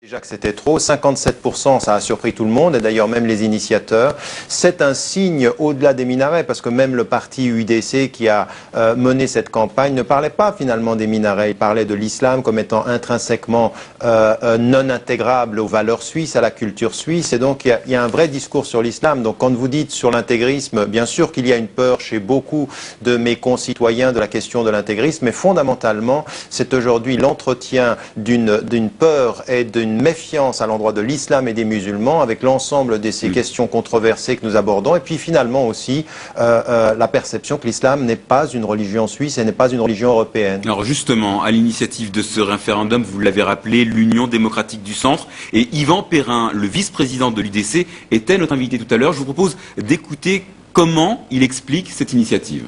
Déjà que c'était trop, 57%, ça a surpris tout le monde, et d'ailleurs même les initiateurs. C'est un signe au-delà des minarets, parce que même le parti UDC qui a mené cette campagne ne parlait pas finalement des minarets, il parlait de l'islam comme étant intrinsèquement non intégrable aux valeurs suisses, à la culture suisse, et donc il y a un vrai discours sur l'islam. Donc quand vous dites sur l'intégrisme, bien sûr qu'il y a une peur chez beaucoup de mes concitoyens de la question de l'intégrisme, mais fondamentalement, c'est aujourd'hui l'entretien d'une peur et d'une méfiance à l'endroit de l'islam et des musulmans avec l'ensemble de ces questions controversées que nous abordons et puis finalement aussi la perception que l'islam n'est pas une religion suisse et n'est pas une religion européenne. Alors justement, à l'initiative de ce référendum, vous l'avez rappelé, l'Union démocratique du centre et Yvan Perrin, le vice-président de l'UDC, était notre invité tout à l'heure. Je vous propose d'écouter comment il explique cette initiative.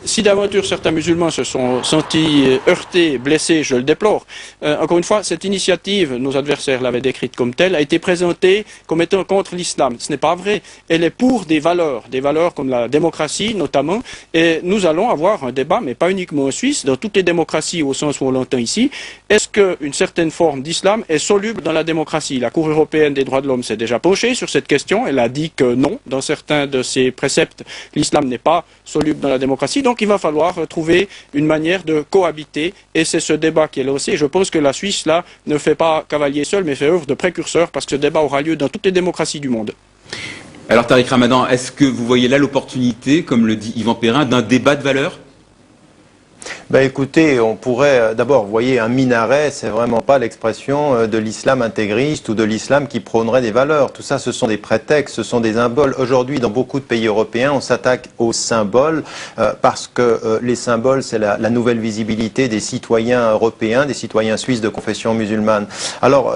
Si d'aventure certains musulmans se sont sentis heurtés, blessés, je le déplore. Encore une fois, cette initiative, nos adversaires l'avaient décrite comme telle, a été présentée comme étant contre l'islam. Ce n'est pas vrai. Elle est pour des valeurs comme la démocratie notamment. Et nous allons avoir un débat, mais pas uniquement en Suisse, dans toutes les démocraties au sens où on l'entend ici. Est-ce qu'une certaine forme d'islam est soluble dans la démocratie? La Cour européenne des droits de l'homme s'est déjà penchée sur cette question. Elle a dit que non, dans certains de ses préceptes, l'islam n'est pas soluble dans la démocratie. Donc il va falloir trouver une manière de cohabiter et c'est ce débat qui est lancé. Je pense que la Suisse, là, ne fait pas cavalier seul, mais fait œuvre de précurseur parce que ce débat aura lieu dans toutes les démocraties du monde. Alors Tariq Ramadan, est-ce que vous voyez là l'opportunité, comme le dit Yvan Perrin, d'un débat de valeurs ? Ben écoutez, on pourrait d'abord, vous voyez, un minaret, c'est vraiment pas l'expression de l'islam intégriste ou de l'islam qui prônerait des valeurs. Tout ça, ce sont des prétextes, ce sont des symboles. Aujourd'hui, dans beaucoup de pays européens, on s'attaque aux symboles parce que les symboles, c'est la nouvelle visibilité des citoyens européens, des citoyens suisses de confession musulmane. Alors,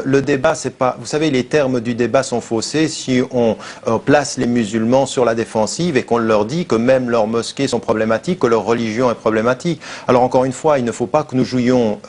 le débat, c'est pas, vous savez, les termes du débat sont faussés si on place les musulmans sur la défensive et qu'on leur dit que même leurs mosquées sont problématiques, que leur religion est problématique. Alors encore une fois, il ne faut pas que nous jouions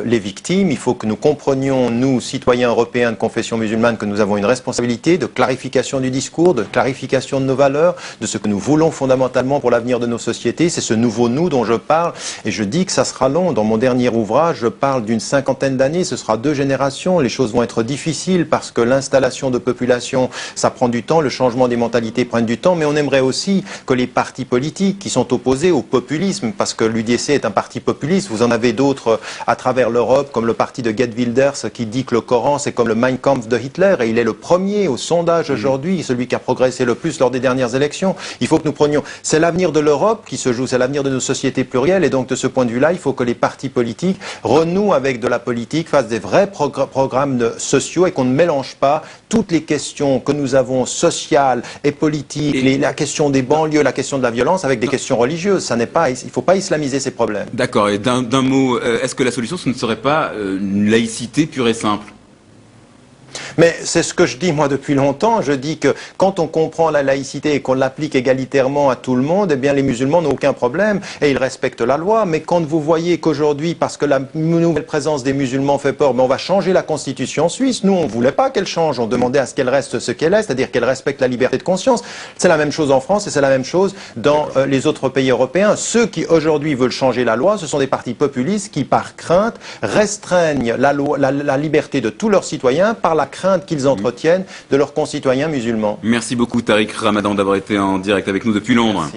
les victimes, il faut que nous comprenions, nous, citoyens européens de confession musulmane, que nous avons une responsabilité de clarification du discours, de clarification de nos valeurs, de ce que nous voulons fondamentalement pour l'avenir de nos sociétés. C'est ce nouveau nous dont je parle et je dis que ça sera long. Dans mon dernier ouvrage, je parle d'une 50aine d'années, ce sera 2 générations. Les choses vont être difficiles parce que l'installation de population, ça prend du temps, le changement des mentalités prend du temps, mais on aimerait aussi que les partis politiques qui sont opposés au populisme, parce que l'UDC est un parti populiste. Vous en avez d'autres à travers l'Europe, comme le parti de Geert Wilders, qui dit que le Coran, c'est comme le Mein Kampf de Hitler, et il est le premier au sondage aujourd'hui, celui qui a progressé le plus lors des dernières élections. Il faut que nous prenions... C'est l'avenir de l'Europe qui se joue, c'est l'avenir de nos sociétés plurielles, et donc de ce point de vue-là, il faut que les partis politiques renouent avec de la politique, fassent des vrais programmes sociaux, et qu'on ne mélange pas toutes les questions que nous avons sociales et politiques, la question des banlieues, la question de la violence, avec des questions religieuses. Ça n'est pas... Il faut pas islamiser ces problèmes. D'accord, et d'un mot, est-ce que la solution, ce ne serait pas une laïcité pure et simple ? Mais c'est ce que je dis moi depuis longtemps. Je dis que quand on comprend la laïcité et qu'on l'applique égalitairement à tout le monde, eh bien les musulmans n'ont aucun problème et ils respectent la loi. Mais quand vous voyez qu'aujourd'hui, parce que la nouvelle présence des musulmans fait peur, mais on va changer la constitution suisse. Nous, on ne voulait pas qu'elle change. On demandait à ce qu'elle reste ce qu'elle est, c'est-à-dire qu'elle respecte la liberté de conscience. C'est la même chose en France et c'est la même chose dans les autres pays européens. Ceux qui aujourd'hui veulent changer la loi, ce sont des partis populistes qui, par crainte, restreignent la liberté de tous leurs citoyens par la crainte qu'ils entretiennent de leurs concitoyens musulmans. Merci beaucoup Tariq Ramadan d'avoir été en direct avec nous depuis Londres. Merci.